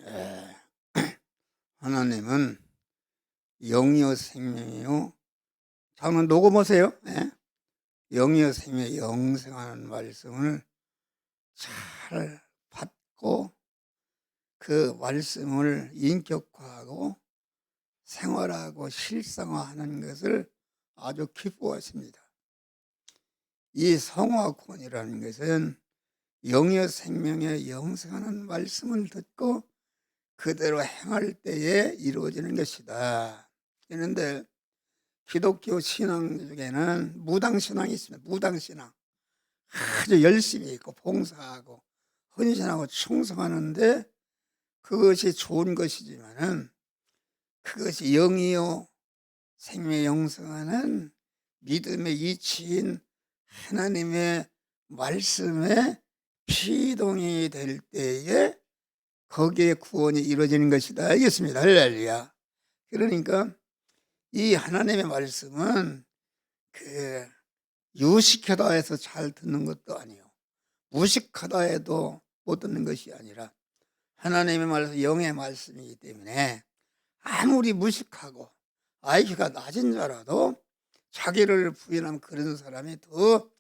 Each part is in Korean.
예, 하나님은 영이요 생명이요. 장은 녹음하세요. 예? 영이요 생명 영생하는 말씀을 잘 받고 그 말씀을 인격화하고 생활하고 실상화하는 것을 아주 기뻐하십니다. 이 성화권이라는 것은 영이요 생명의 영생하는 말씀을 듣고 그대로 행할 때에 이루어지는 것이다. 그런데 기독교 신앙 중에는 무당신앙이 있습니다. 무당신앙. 아주 열심히 있고 봉사하고 헌신하고 충성하는데 그것이 좋은 것이지만은 그것이 영이요 생명 영성하는 믿음의 이치인 하나님의 말씀에 피동이 될 때에 거기에 구원이 이루어지는 것이다. 알겠습니다. 할렐루야. 그러니까 이 하나님의 말씀은 그 유식하다 해서 잘 듣는 것도 아니에요. 무식하다 해도 못 듣는 것이 아니라 하나님의 말씀, 영의 말씀이기 때문에 아무리 무식하고 IQ가 낮은 자라도 자기를 부인한 그런 사람이 더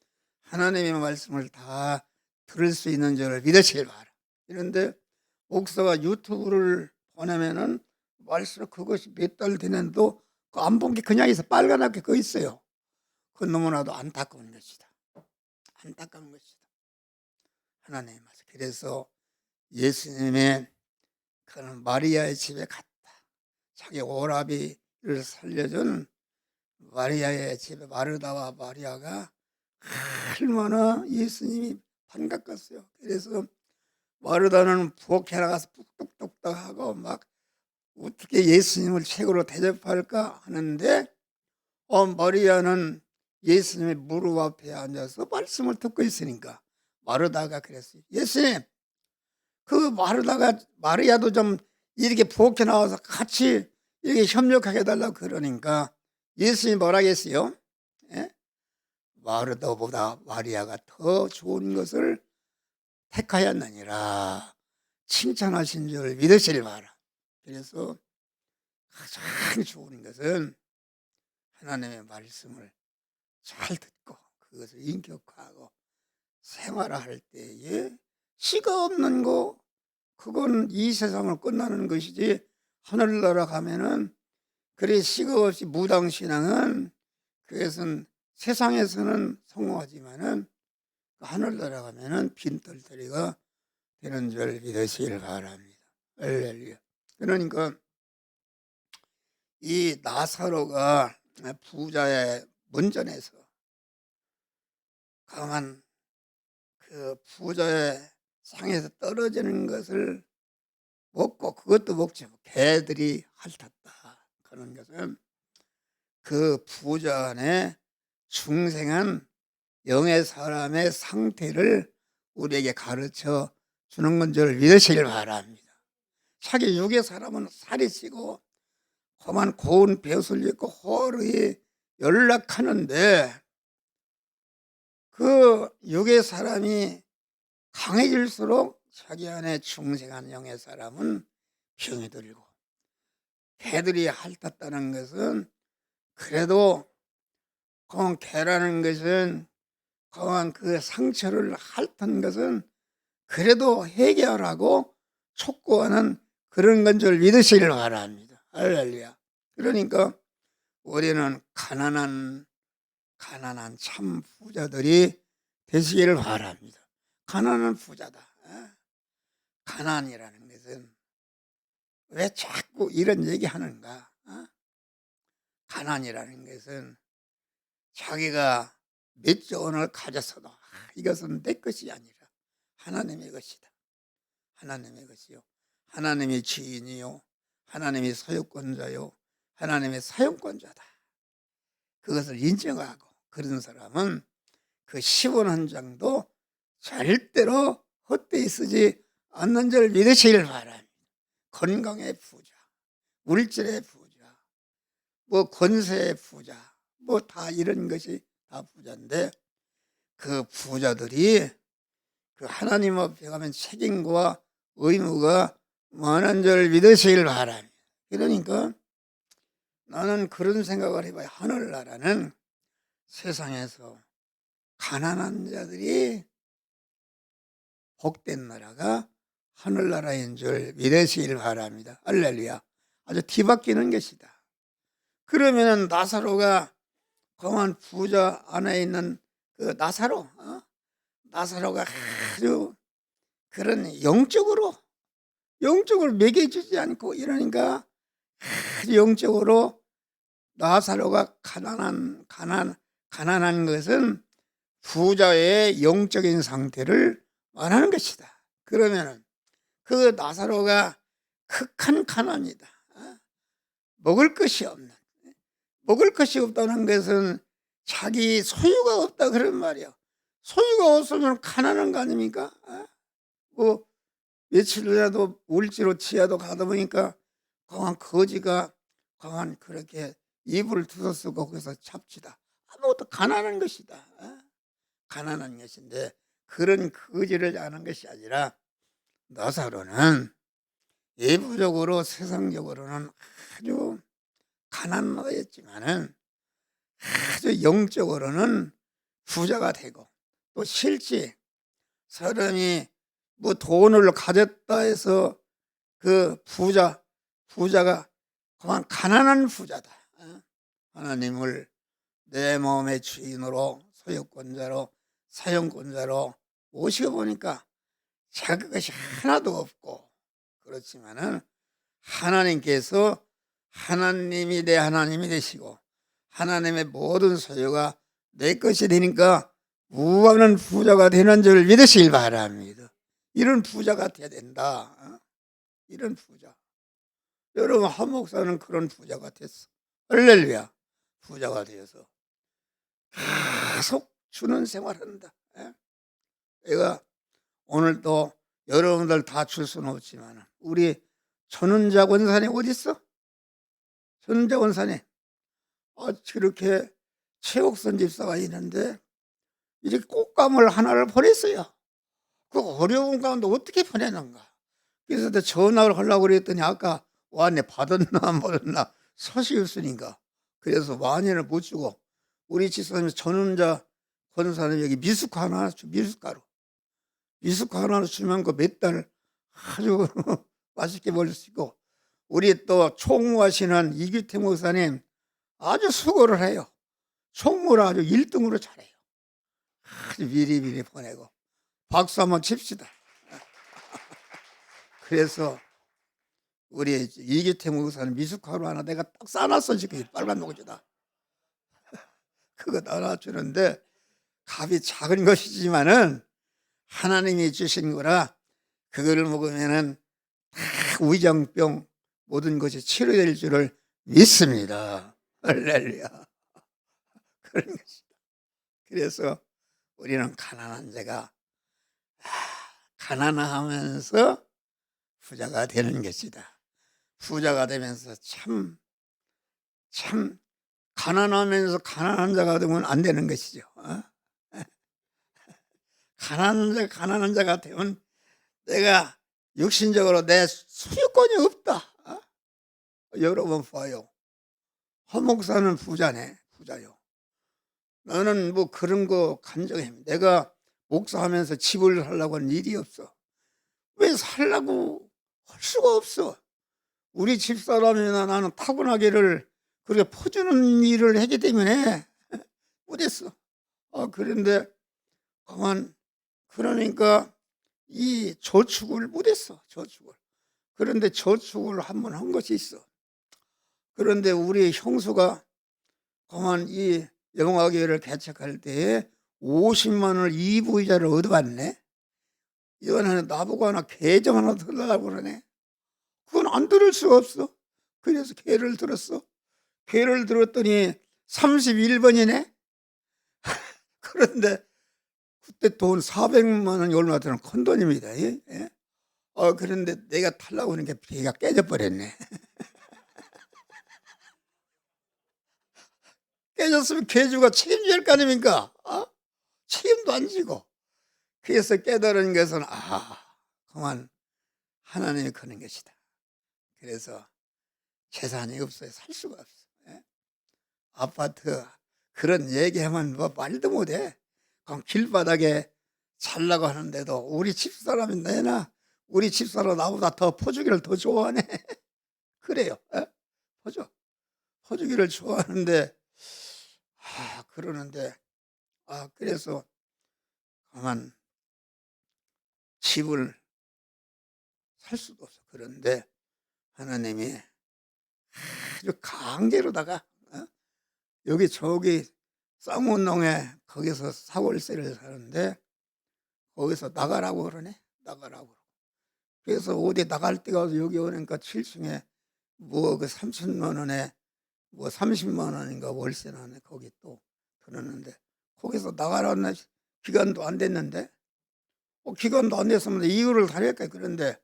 하나님의 말씀을 다 들을 수 있는 줄을 믿으시길 바라. 그런데 목사가 유튜브를 보내면은 말씀 그것이 몇 달 되는데도 안 본 게 그냥 있어. 빨간하게 그거 있어요. 그 너무나도 안타까운 것이다. 안타까운 것이다. 하나님의 말씀. 그래서 예수님의 그는 마리아의 집에 갔다. 자기 오라비를 살려준 마리아의 집에 마르다와 마리아가 얼마나 예수님이 반갑겠어요. 그래서 마르다는 부엌에 나가서 뚝뚝뚝뚝 하고 막 어떻게 예수님을 최고로 대접할까 하는데 마리아는 예수님의 무릎 앞에 앉아서 말씀을 듣고 있으니까 마르다가 그랬어요. 예수님, 그 마리아도 좀 이렇게 부엌에 나와서 같이 이렇게 협력하게 해달라고 그러니까 예수님이 뭐라 했어요? 예? 마르다보다 마리아가 더 좋은 것을 택하였느니라 칭찬하신 줄 믿으시길 바라. 그래서 가장 좋은 것은 하나님의 말씀을 잘 듣고 그것을 인격화하고 생활할 때에 씨가 없는 거 그건 이 세상을 끝나는 것이지 하늘나라 가면은 그래 씨가 없이 무당신앙은 그것은 세상에서는 성공하지만은 하늘나라 가면은 빈털터리가 되는 줄 믿으시길 바랍니다. 할렐루야. 그러니까 이 나사로가 부자의 문전에서 강한 그 부자의 상에서 떨어지는 것을 먹고 그것도 먹지 개들이 핥았다. 그런 것은 그 부자 안에 중생한 영의 사람의 상태를 우리에게 가르쳐 주는 건 줄 믿으시길 바랍니다. 자기 육의 사람은 살이 찌고 험한 고운 벼슬 있고 허르에 연락하는데 그 육의 사람이 강해질수록 자기 안에 중생한 영의 사람은 병이 들고 개들이 핥았다는 것은 그래도 강한 개라는 것은 강한 그 상처를 핥은 것은 그래도 해결하고 촉구하는 그런 건 줄 믿으시길 바랍니다. 할렐루야. 그러니까 우리는 가난한 참 부자들이 되시기를 바랍니다. 가난한 부자다. 가난이라는 것은 왜 자꾸 이런 얘기 하는가? 가난이라는 것은 자기가 몇 조 원을 가졌어도 이것은 내 것이 아니라 하나님의 것이다. 하나님의 것이요. 하나님의 주인이요. 하나님의 소유권자요. 하나님의 사용권자다. 그것을 인정하고 그런 사람은 그 10원 한 장도 절대로 헛되이 쓰지 않는 줄 믿으시길 바랍니다. 건강의 부자, 물질의 부자, 뭐 권세의 부자, 뭐 다 이런 것이 다 부자인데 그 부자들이 그 하나님 앞에 가면 책임과 의무가 많은 줄 믿으시길 바랍니다. 그러니까 나는 그런 생각을 해봐요. 하늘나라는 세상에서 가난한 자들이 복된 나라가 하늘나라인 줄 믿으시길 바랍니다. 할렐루야. 아주 뒤바뀌는 것이다. 그러면은 나사로가 공한 부자 안에 있는 그 나사로가 아주 그런 영적으로 먹여주지 않고 이러니까 아주 영적으로 나사로가 가난한 것은 부자의 영적인 상태를 말하는 것이다. 그러면은 그 나사로가 극한 가난이다. 먹을 것이 없다는 것은 자기 소유가 없다 그런 말이야. 소유가 없으면 가난한 거 아닙니까? 뭐 며칠이라도 울지로 지하도 가다 보니까 강한 거지가 강한 그렇게 이불을 두서쓰고 거기서 잡지다. 아무것도 가난한 것이다. 가난한 것인데 그런 거지를 아는 것이 아니라 나사로는 예부적으로 세상적으로는 아주 가난하였지만은 아주 영적으로는 부자가 되고 또 실제 사람이 뭐 돈을 가졌다 해서 그 부자가 그만 가난한 부자다. 하나님을 내 마음의 주인으로 소유권자로 사용권자로 모시고 보니까 자기 것이 하나도 없고 그렇지만은 하나님께서 하나님이 내 하나님이 되시고 하나님의 모든 소유가 내 것이 되니까 무한한 부자가 되는 줄 믿으시길 바랍니다. 이런 부자가 돼야 된다. 이런 부자. 여러분 한 목사는 그런 부자가 됐어. 할렐루야. 부자가 되어서 계속 주는 생활한다. 내가 오늘도 여러분들 다 줄 수는 없지만 우리 전은자 권사님 어디 있어? 전은자 권사님 저렇게 최옥선 집사가 있는데 이렇게 꽃감을 하나를 보냈어요. 그 어려운 가운데 어떻게 보내는가? 그래서 내가 전화를 하려고 그랬더니 아까 왔네. 받았나 안 받았나 소식이 없으니까 그래서 완연을 못 주고 우리 집사님 전은자 권사님 여기 미숫가루 하나 줘. 미숫가루 하나 주면 그 몇 달 아주 맛있게 먹을 수 있고 우리 또 총무하시는 이규태 목사님 아주 수고를 해요. 총무를 아주 1등으로 잘해요. 아주 미리미리 보내고 박수 한번 칩시다. 그래서 우리 이규태 목사님 미숫가루 하나 내가 딱 싸놨어. 지금 빨간 녹지다. 그거 나눠주는데 값이 작은 것이지만은 하나님이 주신 거라 그거를 먹으면은 다 위장병 모든 것이 치료될 줄을 믿습니다. 할렐루야. 그런 것이다. 그래서 우리는 가난한 자가 가난하면서 부자가 되는 것이다. 부자가 되면서 참 가난하면서 가난한 자가 되면 안 되는 것이죠. 가난한 자가 되면 내가 육신적으로 내 소유권이 없다. 여러분 봐요. 한 목사는 부자요. 나는 뭐 그런 거 간증해. 내가 목사하면서 집을 살려고 하는 일이 없어. 왜 살라고 할 수가 없어. 우리 집사람이나 나는 타고나기를 그렇게 퍼주는 일을 했기 때문에 못했어. 그런데 그러니까 이 저축을 못했어. 그런데 저축을 한번 한 것이 있어. 그런데 우리 형수가 이 영화계를 개척할 때에 50만 원을 이부이자를 얻어봤네. 이거는 나보고 하나 계정 하나 들으려고 그러네. 그건 안 들을 수가 없어. 그래서 걔를 들었어. 걔를 들었더니 31번이네. 그런데 그때 돈 400만 원이 얼마 되는 큰 돈입니다. 예? 그런데 내가 타려고 하는 게 걔가 깨져버렸네. 깨졌으면 개주가 책임질 거 아닙니까? 책임도 안 지고. 그래서 깨달은 것은 그만 하나님이 그런 것이다. 그래서 재산이 없어요. 살 수가 없어. 예? 아파트 그런 얘기하면 뭐 말도 못해. 그럼 길바닥에 살라고 하는데도 우리 집사람이 내나 우리 집사람 나보다 더 퍼주기를 더 좋아하네. 그래요. 예? 퍼주기를 좋아하는데 그러는데 그래서 가만 집을 살 수도 없어. 그런데 하나님이 아주 강제로다가 여기 저기 쌍문동에 거기서 사월세를 사는데 거기서 나가라고 그러네. 나가라고. 그래서 어디 나갈 데가 없어. 여기 오니까 7층에 뭐 그 3천만 원에 뭐 30만 원인가 월세 나네. 거기 또 들었는데 거기서 나가라는 기간도 안 됐는데 기간도 안 됐으면 이유를 다를까. 그런데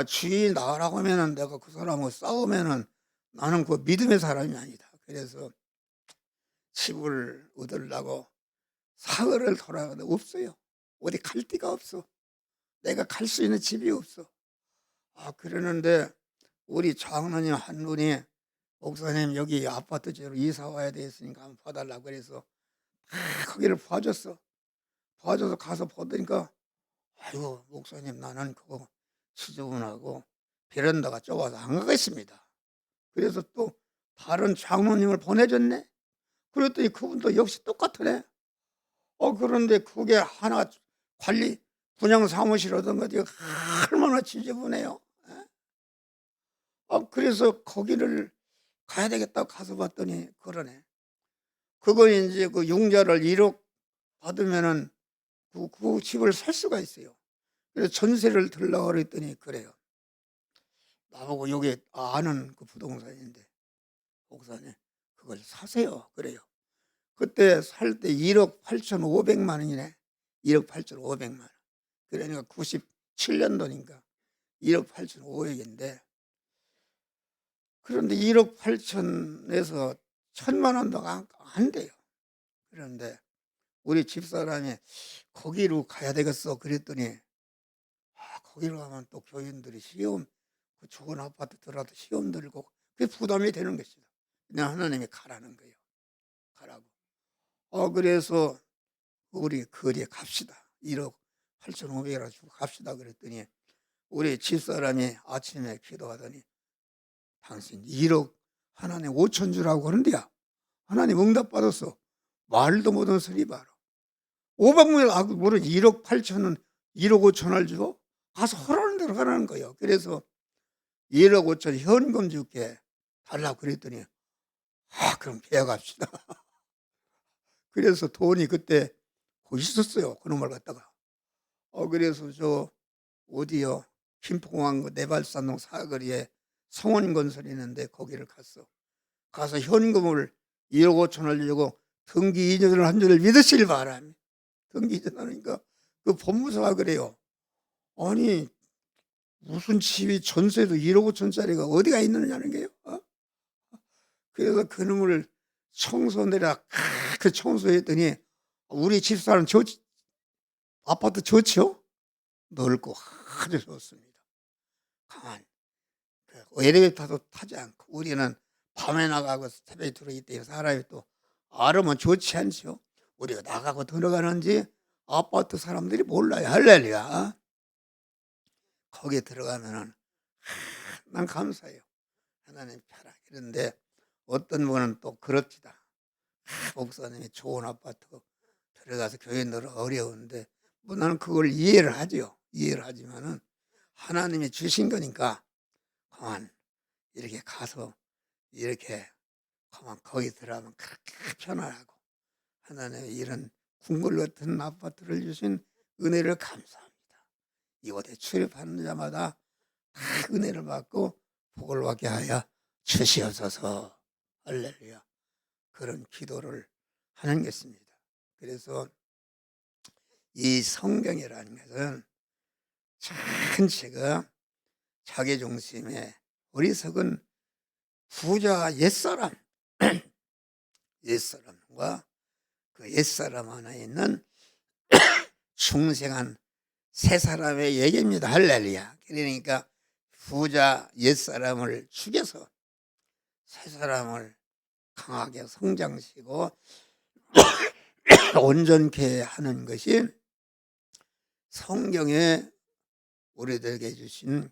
주인이 나가라고 하면은 내가 그 사람하고 싸우면은 나는 그 믿음의 사람이 아니다. 그래서 집을 얻으려고 사흘을 돌아가는데 없어요. 어디 갈 데가 없어. 내가 갈 수 있는 집이 없어. 그러는데 우리 장로님 한 분이 목사님 여기 아파트지로 이사 와야 되겠으니까 한번 봐달라고 그래서 거기를 봐줘서 가서 보더니까 아이고 목사님 나는 그거 지저분하고 베란다가 좁아서 안 가겠습니다. 그래서 또 다른 장로님을 보내줬네. 그랬더니 그분도 역시 똑같으네. 그런데 그게 하나 관리 분양 사무실 얻은 거지 얼마나 지저분해요. 그래서 거기를 가야 되겠다고 가서 봤더니 그러네. 그거 이제 그 융자를 1억 받으면은 그 집을 살 수가 있어요. 그래서 전세를 들라고 그랬더니 그래요. 나보고 여기 아는 그 부동산인데 목사님 그걸 사세요. 그래요. 그때 살 때 1억 8,500만 원이네. 1억 8,500만 원. 그러니까 97년도니까 1억 8,500인데 그런데 1억 8천에서 1,000만 원도 안 돼요. 그런데 우리 집사람이 거기로 가야 되겠어 그랬더니 거기로 가면 또 교인들이 시험 그 좋은 아파트 들어도 시험 들고 그게 부담이 되는 것이다. 그냥 하나님이 가라는 거예요. 가라고. 그래서 우리 거리에 갑시다. 1억 8,500이라 주고 갑시다 그랬더니 우리 집사람이 아침에 기도하더니 당신 1억 하나님 5천 주라고 하는데야. 하나님 응답 받았어. 말도 못한 소리 봐라. 500만 원, 1억 8천은 1억 5천을 줘? 가서 허라는 대로 가라는 거예요. 그래서 1억 5천 현금 줄게 달라고 그랬더니 그럼 계약합시다. 그래서 돈이 그때 있었어요. 그놈을 갖다가. 그래서 저 어디요? 김포공항 내발산동 사거리에 성원건설이 있는데 거기를 가서 현금을 1억 5천을 주고 등기 이전을 한 줄을 믿으실 바람이. 등기 이전하니까 그 법무사가 그래요. 아니 무슨 집이 전세도 1억 5천짜리가 어디가 있느냐는 게요. 그래서 그놈을 청소내라 그 청소했더니 우리 집사람 아파트 좋죠? 넓고 아주 좋습니다. 가만 엘리베이터도 타지 않고 우리는 밤에 나가고 새벽에 들어있더니 사람이 또 알으면 좋지 않죠. 우리가 나가고 들어가는지 아파트 사람들이 몰라요. 할렐루야. 거기에 들어가면은 난 감사해요. 하나님 편하게. 그런데 어떤 분은 또 그럽시다. 목사님이 좋은 아파트 들어가서 교인들은 어려운데 뭐 나는 그걸 이해를 하죠. 이해를 하지만은 하나님이 주신 거니까 그만 이렇게 가서 이렇게 그만 거기 들어가면 그렇게 편안하고 하나님의 이런 궁궐 같은 아파트를 주신 은혜를 감사합니다. 이곳에 출입하는 자마다 다 은혜를 받고 복을 받게 하여 주시옵소서. 할렐루야. 그런 기도를 하는 것입니다. 그래서 이 성경이라는 것은 전체가 자기중심의 어리석은 부자 옛사람 옛사람과 그 옛사람 안에 있는 중생한 새 사람의 얘기입니다. 할렐루야. 그러니까 부자 옛사람을 죽여서 새 사람을 강하게 성장시키고 온전케 하는 것이 성경에 우리들에게 주신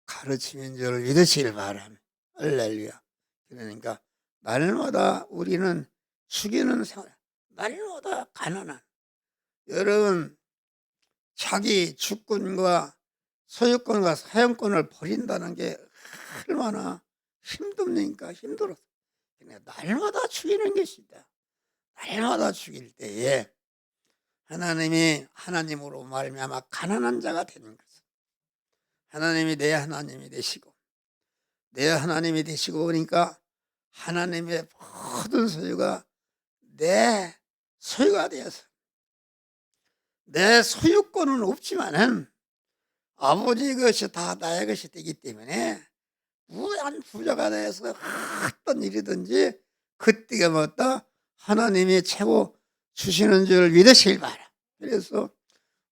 가르침인 줄 믿으시길 바랍니다. 할렐루야. 그러니까 날마다 우리는 죽이는 생활, 날마다 가난한, 여러분 자기 주권과 소유권과 사용권을 버린다는 게 얼마나 힘듭니까? 힘들어서 날마다 죽이는 것이다. 날마다 죽일 때에 하나님이 하나님으로 말미암아 가난한 자가 되는 것은 하나님이 내 하나님이 되시고 내 하나님이 되시고 그러니까 하나님의 모든 소유가 내 소유가 되어서 내 소유권은 없지만은 아버지 것이 다 나의 것이 되기 때문에 무한 부자가 되어서 어떤 일이든지 그때가 뭐다 하나님이 최고 주시는 줄 믿으시길 바라. 그래서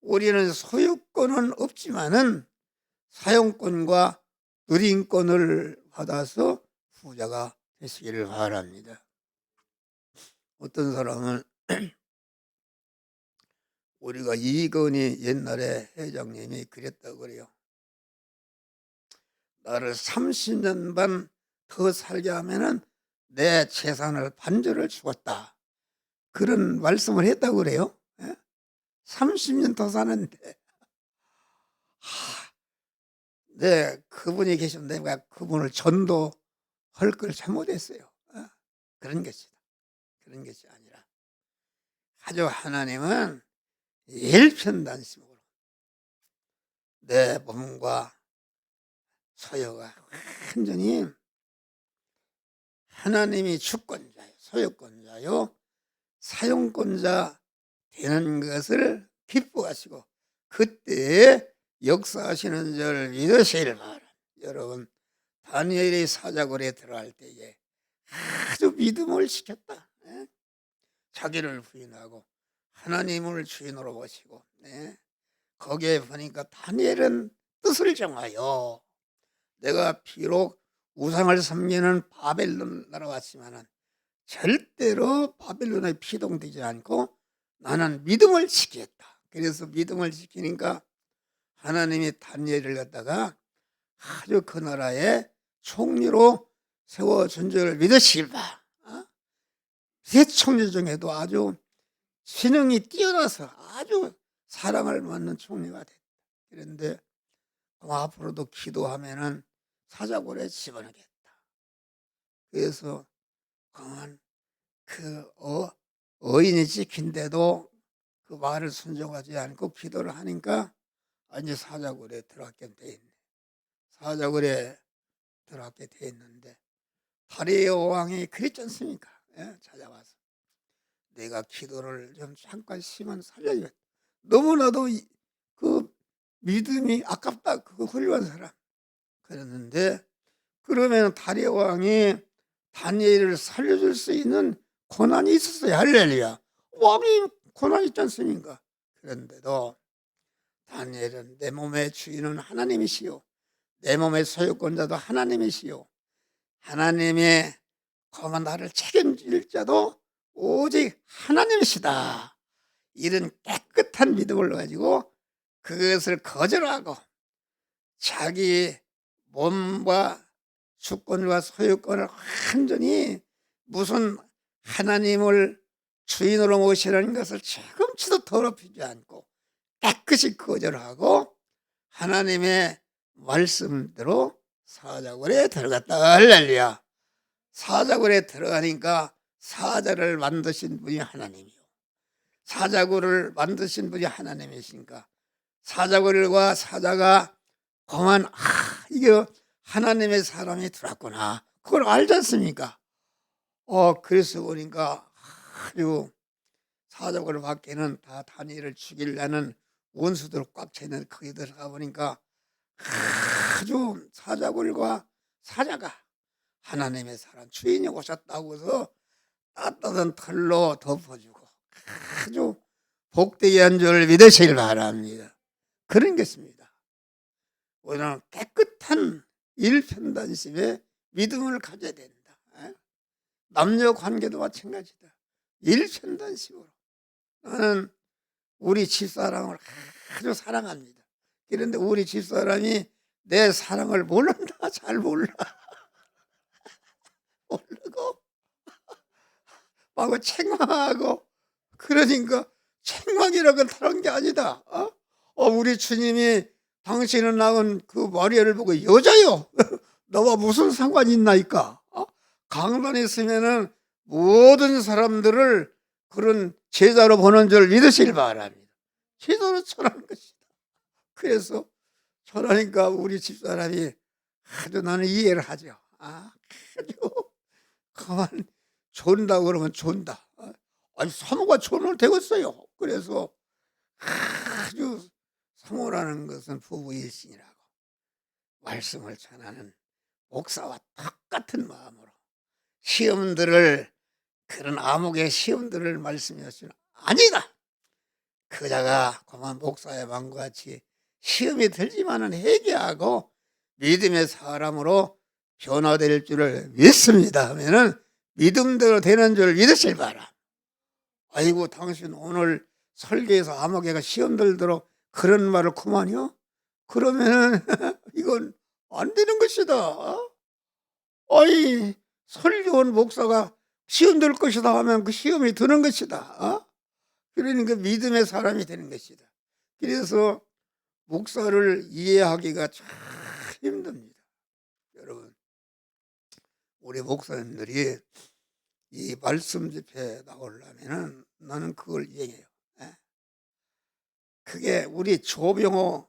우리는 소유권은 없지만은 사용권과 누림권을 받아서 부자가 되시기를 바랍니다. 어떤 사람은 우리가 이건희 옛날에 회장님이 그랬다고 그래요. 나를 30년 반 더 살게 하면은 내 재산을 반절을 주었다. 그런 말씀을 했다고 그래요. 30년 더 사는데 네, 그분이 계시면 내가 그분을 전도할 걸 잘못했어요. 그런 것이다. 그런 것이 아니라 아주 하나님은 일편단심으로 내 몸과 소유가 완전히 하나님이 주권자요, 소유권자요, 사용권자 되는 것을 기뻐하시고 그때 역사하시는 줄 믿으시길 바랍니다. 여러분 다니엘이 사자굴에 들어갈 때에 아주 믿음을 지켰다. 자기를 부인하고 하나님을 주인으로 모시고 거기에 보니까 다니엘은 뜻을 정하여 내가 비록 우상을 섬기는 바벨론 나라 왔지만은 절대로 바벨론에 피동되지 않고 나는 믿음을 지키겠다. 그래서 믿음을 지키니까 하나님이 다니엘을 갖다가 아주 그 나라의 총리로 세워준 줄 믿으시길 바. 세 총리 중에도 아주 지능이 뛰어나서 아주 사랑을 받는 총리가 됐다. 그런데 앞으로도 기도하면은 사자굴에 집어넣겠다. 그래서 그만 그 어인이 지킨데도 그 말을 순종하지 않고 기도를 하니까 이제 사자굴에 들어가게 돼 있네. 사자굴에 들어가게 돼 있는데 다리오 왕이 그랬지 않습니까? 찾아와서 내가 기도를 좀 잠깐 쉬면 살려야겠다. 너무나도 그 믿음이 아깝다. 그 훌륭한 사람. 그랬는데 그러면 다리오 왕이 다니엘을 살려줄 수 있는 권한이 있었어요. 할렐루야. 왕이 권한이 있지 않습니까? 그런데도 다니엘은 내 몸의 주인은 하나님이시요 내 몸의 소유권자도 하나님이시요 하나님의 거만 나를 책임질 자도 오직 하나님이시다. 이런 깨끗한 믿음을 가지고 그것을 거절하고 자기 몸과 주권과 소유권을 완전히 무슨 하나님을 주인으로 모시는 것을 조금치도 더럽히지 않고 깨끗이 거절하고 하나님의 말씀대로 사자굴에 들어갔다. 할렐루야. 사자굴에 들어가니까 사자를 만드신 분이 하나님이요 사자굴을 만드신 분이 하나님이시니까 사자굴과 사자가 그만 이게 하나님의 사람이 들어왔구나 그걸 알지 않습니까? 그래서 보니까 아주 사자굴 밖에는 다 다니엘을 죽이려는 원수들 꽉 차있는 거기 들어가 보니까 아주 사자굴과 사자가 하나님의 사람 주인이 오셨다고 해서 따뜻한 털로 덮어주고 아주 복되게 한 줄 믿으시길 바랍니다. 그런 것입니다. 우리는 깨끗한 일편단심에 믿음을 가져야 된다. 남녀 관계도 마찬가지다. 일편단심으로. 나는 우리 집사람을 아주 사랑합니다. 그런데 우리 집사람이 내 사랑을 모른다. 잘 몰라. 모르고 막 책망하고, 그러니까 책망이라고 다른 게 아니다. 우리 주님이 당신은 낳은 그 마리아를 보고 여자요. 너와 무슨 상관이 있나이까. 강단에 있으면은 모든 사람들을 그런 제자로 보는 줄 믿으실 바랍니다. 제자로 전하는 것이다. 그래서 전하니까 우리 집사람이 아주 나는 이해를 하죠. 아주 가만 존다고 그러면 존다. 아니 사모가 존을 되었어요. 그래서 아주 사모라는 것은 부부의 일신이라고 말씀을 전하는 목사와 똑같은 마음으로 시험들을, 그런 암흑의 시험들을 말씀하시는 아니다. 그자가 그만 목사의 마음과 같이 시험이 들지만은 회개하고 믿음의 사람으로 변화될 줄을 믿습니다 하면은 믿음대로 되는 줄 믿으실 바람. 아이고 당신 오늘 설교에서 암흑애가 시험 들도록 그런 말을 그만요? 그러면은 이건 안 되는 것이다. 아이 설교원 목사가 시험 들 것이다 하면 그 시험이 드는 것이다. 그러니까 믿음의 사람이 되는 것이다. 그래서 목사를 이해하기가 참 힘듭니다. 여러분, 우리 목사님들이 이 말씀 집회에 나오려면은 나는 그걸 이해해요. 그게 우리 조병호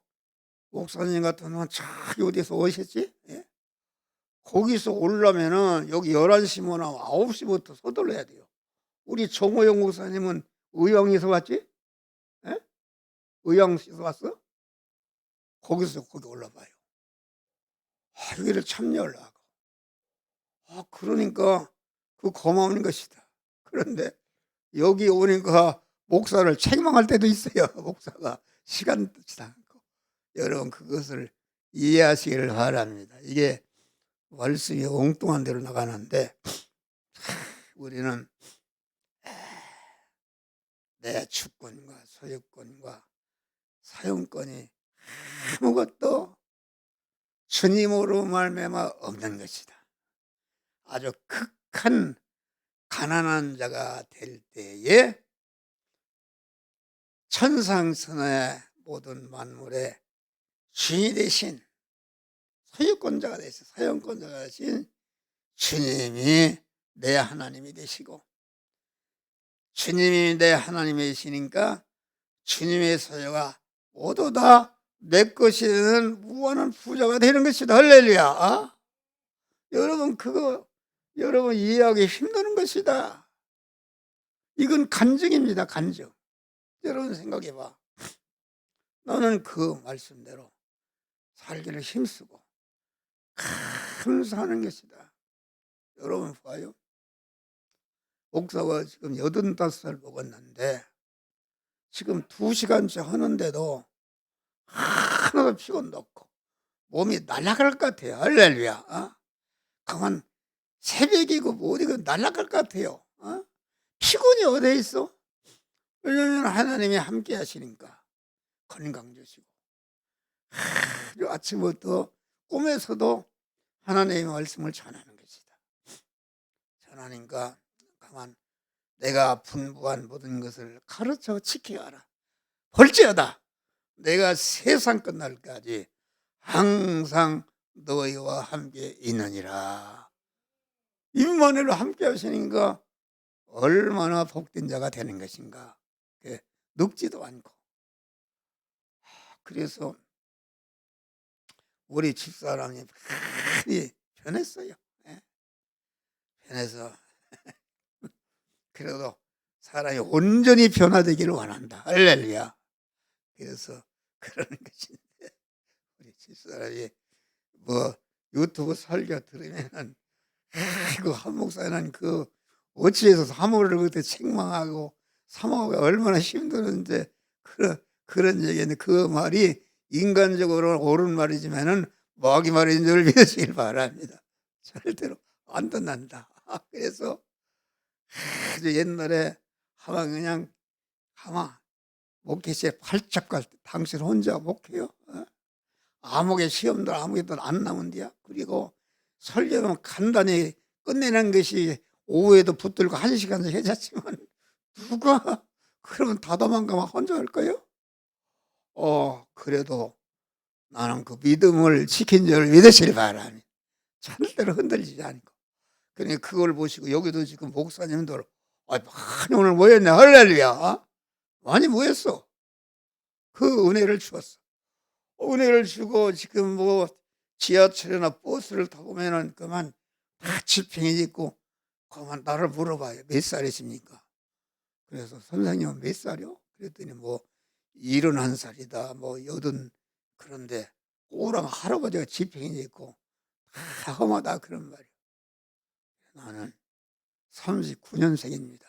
목사님 같은 건 저기 어디서 오셨지? 거기서 오려면은 여기 11시면 9시부터 서둘러야 돼요. 우리 정호영 목사님은 의왕에서 왔지? 의왕에서 왔어? 거기서 거기 올라봐요. 여기를 참여를 하고. 그러니까 그 고마운 것이다. 그런데 여기 오니까 목사를 책망할 때도 있어요. 목사가 시간 듣지 않고. 여러분 그것을 이해하시기를 바랍니다. 이게 말씀이 엉뚱한 대로 나가는데 우리는 내 주권과 소유권과 사용권이 아무것도 주님으로 말미암아 없는 것이다. 아주 극한 가난한 자가 될 때에 천상천하의 모든 만물의 주인이 되신 소유권자가 되신 사용권자가 되신 주님이 내 하나님이 되시고, 주님이 내 하나님이시니까 주님의 소유가 모두 다 내 것이 되는 무한한 부자가 되는 것이다. 할렐루야. 여러분 그거 여러분 이해하기 힘드는 것이다. 이건 간증입니다. 간증. 여러분 생각해봐. 나는 그 말씀대로 살기를 힘쓰고 감사하는 것이다. 여러분 봐요. 목사가 지금 85살 먹었는데 지금 2시간째 하는데도 하나도 피곤도 없고 몸이 날아갈 것 같아요. 할렐루야. 가만 새벽이고 뭐이고 날아갈 것 같아요. 피곤이 어디에 있어? 왜냐하면 하나님이 함께 하시니까 건강 주시고 아침부터 꿈에서도 하나님의 말씀을 전하는 것이다. 전하니까 가만 내가 분부한 모든 것을 가르쳐 지켜가라. 볼지어다 내가 세상 끝날까지 항상 너희와 함께 있느니라. 임마누엘로 함께 하시니까 얼마나 복된 자가 되는 것인가. 늙지도 않고. 그래서 우리 집사람이 많이 변했어요. 변해서 그래도 사람이 온전히 변화되기를 원한다. 할렐루야. 그래서 그러는 것인데 우리 집사람이 뭐 유튜브 설교 들으면은 그 한 목사는 그 어찌해서 사모를 그때 책망하고 사모가 얼마나 힘드는데 그런 얘기인데 그 말이 인간적으로 옳은 말이지만은 마귀 말인 줄 믿으시길 바랍니다. 절대로 안 떠난다. 그래서 아주 옛날에 아마 그냥 아마 목회시에 팔짝 갈 때 당신 혼자 목회요. 아무개 시험도 아무것도 안 나온대요. 그리고 설교는 간단히 끝내는 것이 오후에도 붙들고 1시간씩 해졌지만 누가 그러면 다 도망가면 혼자 할까요? 그래도 나는 그 믿음을 지킨 줄 믿으시길 바랍니다. 절대로 흔들리지 않고. 그러니까 그걸 보시고 여기도 지금 목사님들 많이 오늘 모였네. 할렐루야. 많이 모였어. 그 은혜를 주었어. 은혜를 주고 지금 뭐 지하철이나 버스를 타보면은 그만 다 지평이 있고 그만 나를 물어봐요. 몇 살이십니까? 그래서 선생님은 몇 살이요? 그랬더니 뭐 71살이다 뭐 80. 그런데 오랑 할아버지가 지평이 있고 다 험하다 그런 말이에요. 나는 39년생입니다.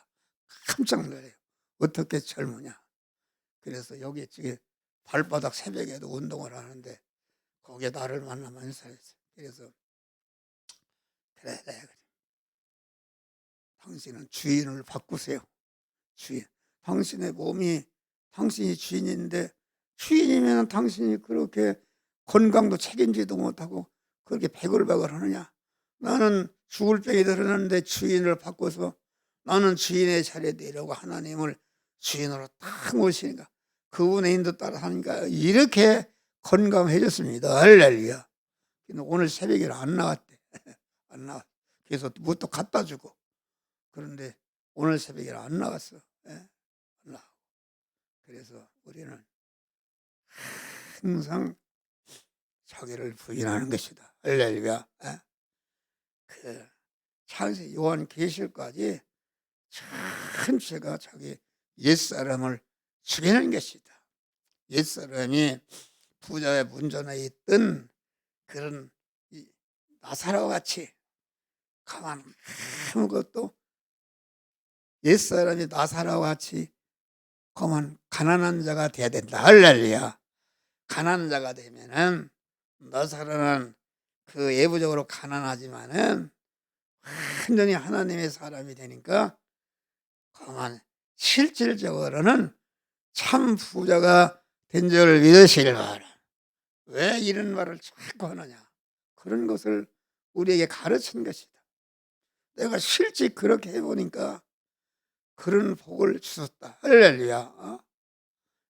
깜짝 놀라요. 어떻게 젊으냐. 그래서 여기 지금 발바닥 새벽에도 운동을 하는데 거기에 나를 만나면 인사했어요. 그래서 그래. 당신은 주인을 바꾸세요. 주인. 당신의 몸이 당신이 주인인데 주인이면 당신이 그렇게 건강도 책임지도 못하고 그렇게 배글배글 하느냐. 나는 죽을 병이 들었는데 주인을 바꿔서 나는 주인의 자리에 내려고 하나님을 주인으로 딱 모시니까 그분의 인도 따라 하니까 이렇게 건강해졌습니다. 할렐루야. 오늘 새벽에 안 나왔대. 안 나왔. 그래서 뭐 또 갖다 주고. 그런데 오늘 새벽에 안 나왔어. 안 나오고. 그래서 우리는 항상 자기를 부인하는 것이다. 할렐루야. 그 창세 요한계시록까지 전체가 자기 옛사람을 죽이는 것이다. 옛사람이 부자의 문전에 있던 그런 나사로와 같이 가만 아무것도 옛사람이 나사로와 같이 가만 가난한 자가 돼야 된다. 할렐루야. 가난한 자가 되면은 나사로는 그 예부적으로 가난하지만은 완전히 하나님의 사람이 되니까 가만 실질적으로는 참 부자가 된 줄 믿으시길 바라. 왜 이런 말을 자꾸 하느냐. 그런 것을 우리에게 가르친 것이다. 내가 실제 그렇게 해보니까 그런 복을 주셨다. 할렐루야.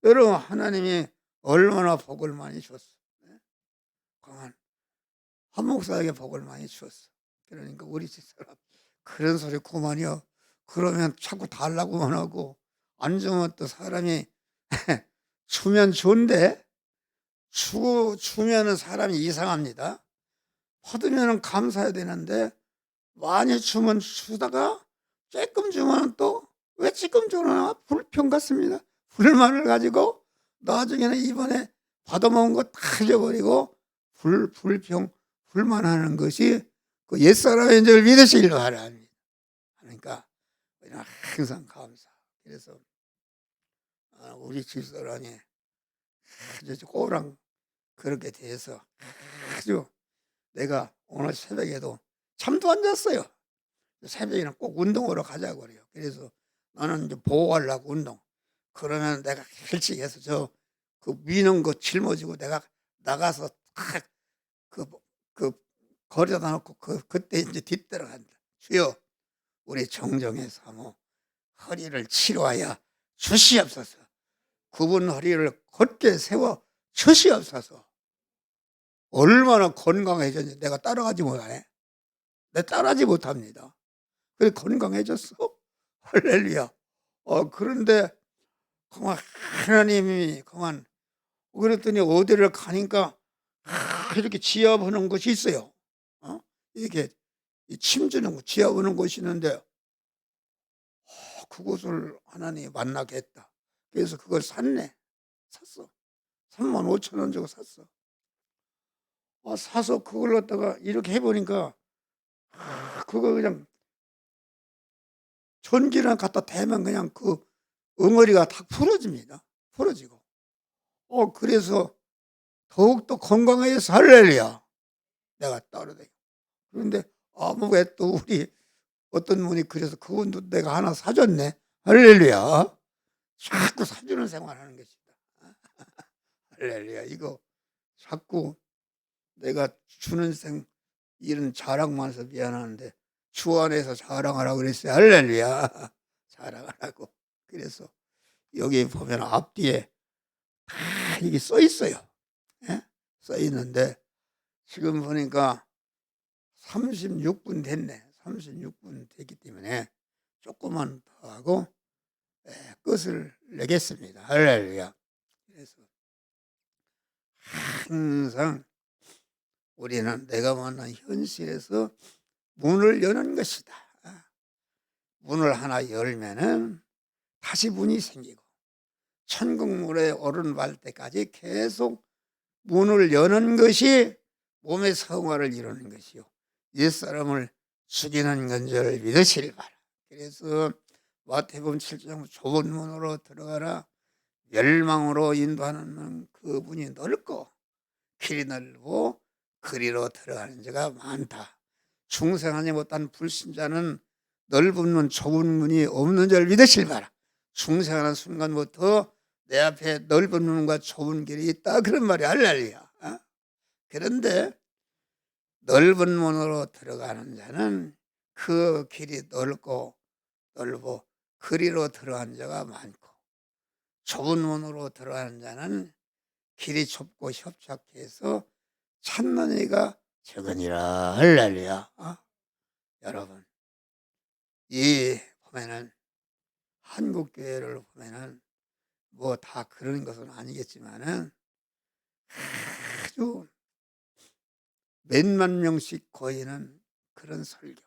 여러분 하나님이 얼마나 복을 많이 줬어. 그만 한 목사에게 복을 많이 주었어. 그러니까 우리 집사람 그런 소리 그만이요. 그러면 자꾸 달라고만 하고 안 주면 또 사람이 주면 좋은데 주면은 사람이 이상합니다. 받으면 감사해야 되는데 많이 주면 주다가 조금 주면 또 왜 조금 주나 불평 같습니다. 불만을 가지고 나중에는 이번에 받아먹은 거 다 잊어버리고 불만하는 것이 그 옛사람인 줄 믿으시길 바랍니다. 그러니까 항상 감사. 그래서 우리 집사람이 아주 꼬랑 그렇게 돼서 아주 내가 오늘 새벽에도 잠도 안 잤어요. 새벽에는 꼭 운동하러 가자고 그래요. 그래서 나는 이제 보호하려고 운동. 그러면 내가 일찍 해서 그 미는 거 짊어지고 내가 나가서 딱 그 거리다 놓고 그때 이제 뒤따라 간다. 주여 우리 정정의 사모 허리를 치료하여 주시옵소서. 그분 허리를 곧게 세워 주시옵소서. 얼마나 건강해졌는지 내가 따라가지 못하네. 내가 따라하지 못합니다. 그래 건강해졌어. 할렐루야. 그런데 그만 하나님이 그만 그랬더니 어디를 가니까 이렇게 지하 보는 곳이 있어요. 이렇게 침주는 곳, 지하 보는 곳이 있는데 그곳을 하나님이 만나게 했다. 그래서 그걸 샀네. 샀어. 35,000원 주고 샀어. 사서 그걸 갖다가 이렇게 해보니까 그거 그냥 전기랑 갖다 대면 그냥 그 엉어리가 다 풀어집니다. 풀어지고. 그래서 더욱더 건강해서 할렐루야. 내가 따라다니고. 그런데 왜 또 우리 어떤 분이 그래서 그분도 내가 하나 사줬네. 할렐루야. 자꾸 사주는 생활하는 것이다. 할렐루야. 이거 자꾸 내가 주는 이런 자랑만 해서 미안한데 주 안에서 자랑하라고 그랬어요. 할렐루야. 자랑하라고. 그래서 여기 보면 앞뒤에 다 이게 써 있어요. 예? 써 있는데 지금 보니까 36분 됐네. 36분 됐기 때문에 조금만 더 하고 끝을 내겠습니다. 할렐루야. 그래서 항상 우리는 내가 만난 현실에서 문을 여는 것이다. 문을 하나 열면은 다시 문이 생기고 천국문에 오른갈 때까지 계속 문을 여는 것이 몸의 성화를 이루는 것이요 옛사람을 죽이는 건줄 믿으시길 바라. 그래서 마태복음 7장 좁은 문으로 들어가라. 멸망으로 인도하는 그 문이 넓고 길이 넓고 그리로 들어가는 자가 많다. 중생하지 못한 불신자는 넓은 문 좁은 문이 없는 줄 믿으실 바라. 중생하는 순간부터 내 앞에 넓은 문과 좁은 길이 있다 그런 말이 할렐루야. 그런데 넓은 문으로 들어가는 자는 그 길이 넓고 그리로 들어간 자가 많고 좁은 문으로 들어가는 자는 길이 좁고 협착해서 찾는 이가 적으니라. 할렐루야. 여러분 이 보면은 한국교회를 보면은 뭐 다 그런 것은 아니겠지만은 아주 몇만 명씩 거이는 그런 설교.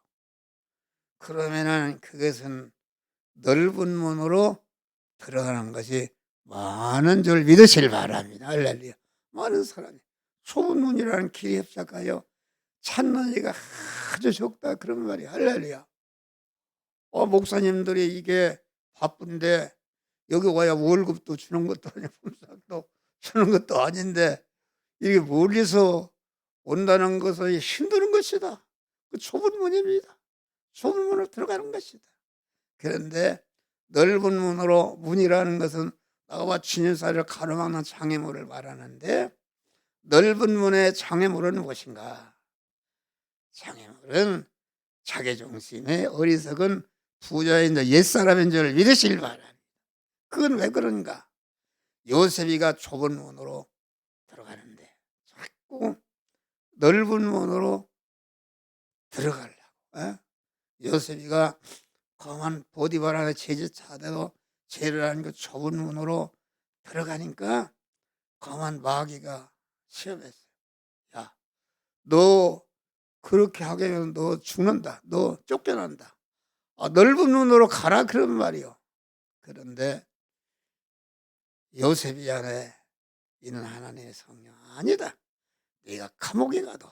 그러면은 그것은 넓은 문으로 들어가는 것이 많은 줄 믿으시길 바랍니다. 할렐루야. 많은 사람이 좁은 문이라는 길이 협착하여 찾는 이가 아주 적다 그런 말이 할렐루야. 목사님들이 이게 바쁜데 여기 와야 월급도 주는 것도 아니고 품삯도 주는 것도 아닌데 이게 멀리서 온다는 것은 힘드는 것이다. 그 좁은 문입니다. 좁은 문으로 들어가는 것이다. 그런데 넓은 문으로 문이라는 것은 나와 주님사를 가로막는 장애물을 말하는데 넓은 문의 장애물은 무엇인가? 장애물은 자기중심의 어리석은 부자인 옛사람인 줄 믿으시길 바랍니다. 그건 왜 그런가? 요셉이가 좁은 문으로 들어가는데 자꾸 넓은 문으로 들어가려고. 요셉이가 거만 보디바라의 제지차대로 죄를 하는 그 좁은 문으로 들어가니까 거만 마귀가 시험했어요. 야, 너 그렇게 하게 하면 너 죽는다. 너 쫓겨난다. 넓은 문으로 가라 그런 말이요. 그런데 요셉이 안에 있는 하나님의 성령 아니다. 네가 감옥에 가도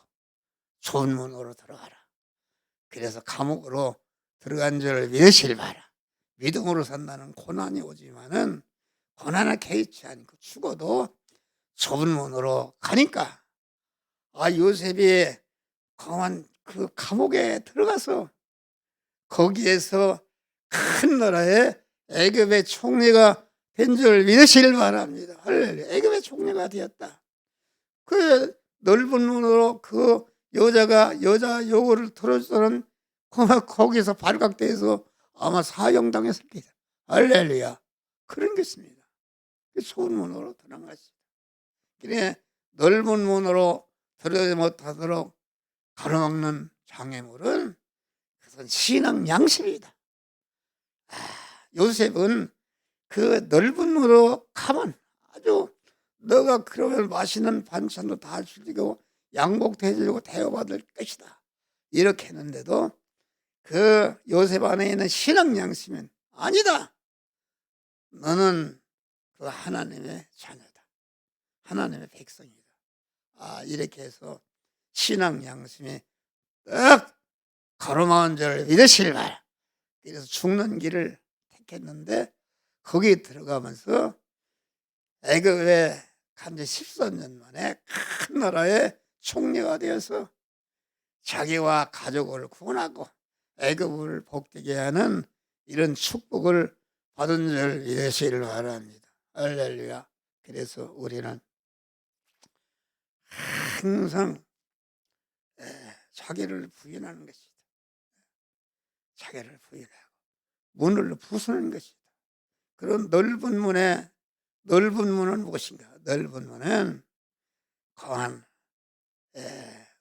좁은 문으로 들어가라. 그래서 감옥으로 들어간 줄 믿으시길 바라. 믿음으로 산다는 고난이 오지만은 고난을 개의치 않고 죽어도 좁은 문으로 가니까 요셉이 강한 그 감옥에 들어가서 거기에서 큰 나라의 애굽의 총리가 된 줄 믿으시길 바랍니다. 할렐루야. 애굽의 총리가 되었다. 그 넓은 문으로 그 여자 요구를 들어주는 거기서 발각돼서 아마 사형당했을 거다. 할렐루야. 그런 것입니다. 좁은 문으로 들어간 것이다. 그래 넓은 문으로 들어가지 못하도록 가로막는 장애물은 그것은 신앙 양심이다. 요셉은 그 넓은 문으로 가면 아주 너가 그러면 맛있는 반찬도 다 주고 양복도 해주고 대우받을 것이다. 이렇게 했는데도 그 요셉 안에 있는 신앙 양심은 아니다. 너는 그 하나님의 자녀다. 하나님의 백성이다. 이렇게 해서 신앙 양심이 딱 가로막은 줄 믿으시길 바라. 그래서 죽는 길을 택했는데 거기 들어가면서 애굽에 간지 13년 만에 큰 나라의 총리가 되어서 자기와 가족을 구원하고 애굽을 복되게 하는 이런 축복을 받은 줄 믿으시길 바랍니다. 할렐루야. 그래서 우리는 항상 자기를 부인하는 것이다. 자기를 부인하고 문을 부수는 것이다. 그런 넓은 문은 무엇인가? 넓은 문은 거한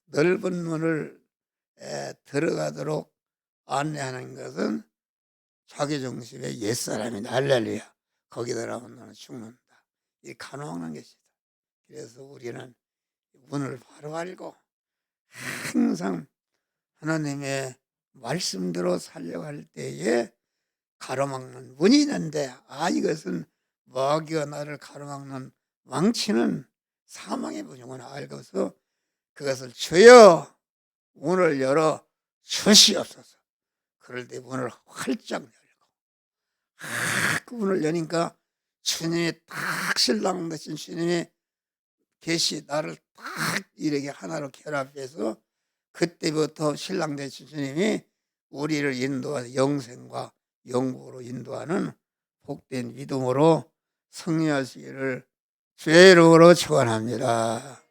넓은 문을 들어가도록 안내하는 것은 자기중심의 옛사람이다. 할렐루야. 거기 들어가면 너는 죽는다. 이 가능한 것이다. 그래서 우리는 문을 바로 알고 항상 하나님의 말씀대로 살려갈 때에 가로막는 문이 있는데 이것은 마귀가 나를 가로막는 망치는 사망의 문이구나 알고서 그것을 주여 문을 열어 주시옵소서. 그럴 때 문을 활짝 열고 그 문을 여니까 주님이 딱 신랑 되신 주님이 계시 나를 딱 이렇게 하나로 결합해서 그때부터 신랑 되신 주님이 우리를 인도하는 영생과 영국으로 인도하는 복된 믿음으로 승리하시기를 주의 이름으로 축원합니다.